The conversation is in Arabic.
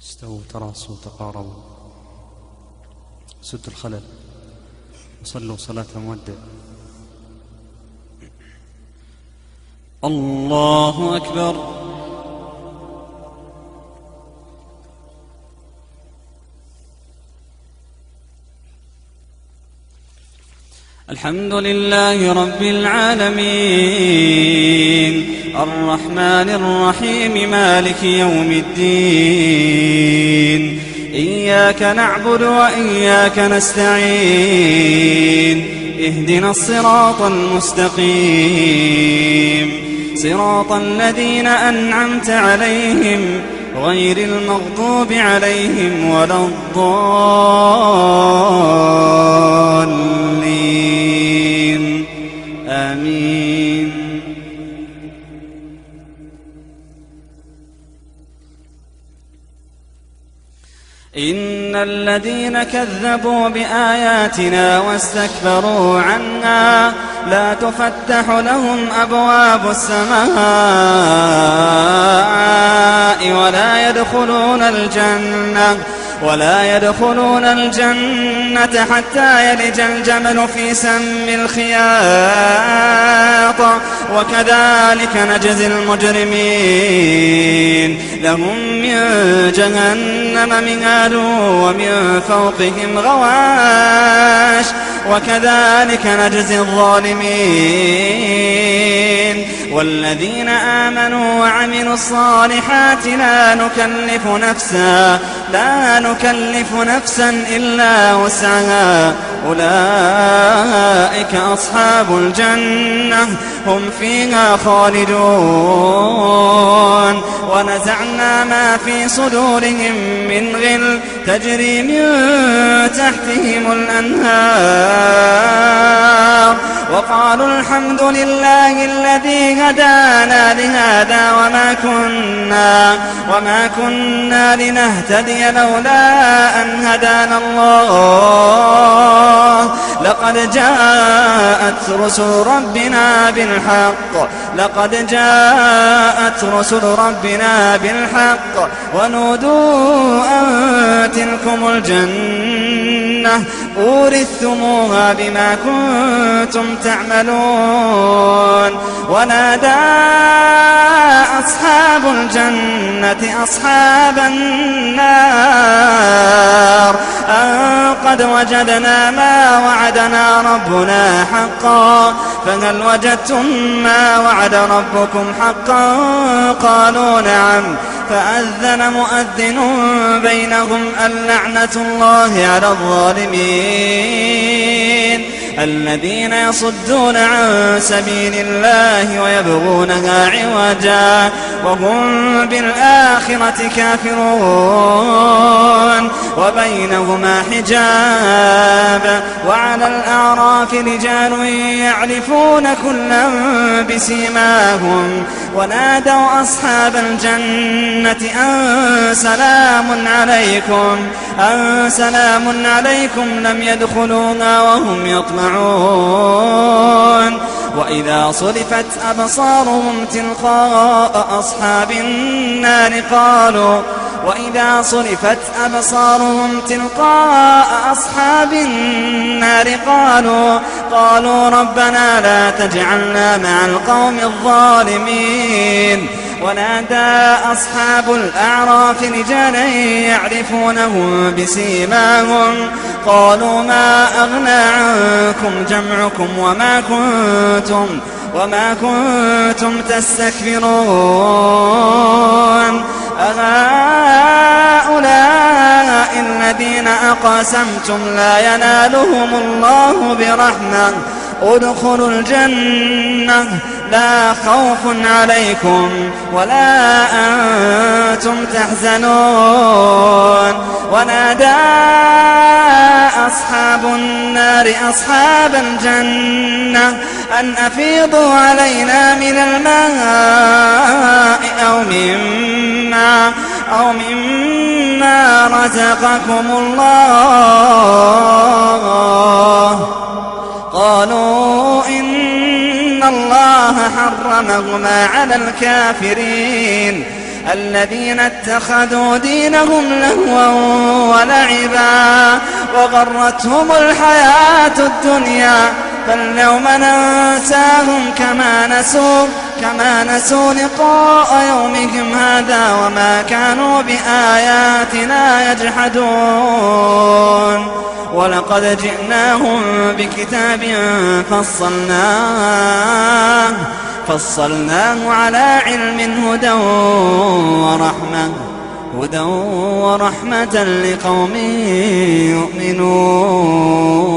استووا تراصوا تقاربوا، سدوا الخلل وصلوا صلاة مودع. الله أكبر. الحمد لله رب العالمين الرحمن الرحيم مالك يوم الدين، إياك نعبد وإياك نستعين، اهدنا الصراط المستقيم، صراط الذين أنعمت عليهم غير المغضوب عليهم ولا الضالين، آمين. إن الذين كذبوا بآياتنا واستكبروا عنها لا تفتح لهم أبواب السماء ولا يدخلون الجنة حتى يلج الجمل في سم الخياط، وكذلك نجزي المجرمين. لهم من جهنم مهاد ومن فوقهم غواش، وكذلك نجزي الظالمين. والذين آمنوا وعملوا الصالحات لا نكلف نفسا إلا وسعها، أولئك أصحاب الجنة هم فيها خالدون. ونزعنا ما في صدورهم من غل تجري من تحتهم الأنهار، وقالوا الحمد لله الذي هدانا لهذا وما كنا لنهتدي لولا أن هدانا الله. لقد جاءت رسل ربنا بالحق ونودوا أن تلكم الجنة أورثتموها بما كنتم تعملون. ونادى أصحاب الجنة أصحاب النار أن قد وجدنا ما وعدنا ربنا حقا، فهل وجدتم ما وعد ربكم حقا؟ قالوا نعم. فأذن مؤذن بينهم اللعنة الله على الظالمين، الذين يصدون عن سبيل الله ويبغونها عوجا وهم بالآخرة كافرون. وبينهما حجاب، وعلى الأعراف رجال يعرفون كلا بسيماهم، ونادوا أصحاب الجنة أن سلام عليكم لم يدخلوها وهم يطمعون. وإذا صرفت أبصارهم تلقاء أصحاب النار قالوا ربنا لا تجعلنا مع القوم الظالمين. ونادى أصحاب الأعراف رجالا يعرفونهم بسيماهم قالوا ما أغنى عنكم جمعكم وما كنتم تستكبرون. أهؤلاء الذين أقسمتم لا ينالهم الله برحمة ادخلوا الجنة لا خوف عليكم ولا أنتم تحزنون. ونادى أصحاب النار أصحاب الجنة أن أفيضوا علينا من الماء أو مما رزقكم الله. قالوا إن الله حرمهما على الكافرين. الذين اتخذوا دينهم لهوا ولعبا وغرتهم الحياة الدنيا فاليوم ننساهم كما نسوا لقاء يومهم هذا وما كانوا بآياتنا يجحدون ولقد جئناهم بكتاب فصلناه على علم هدى ورحمة لقوم يؤمنون.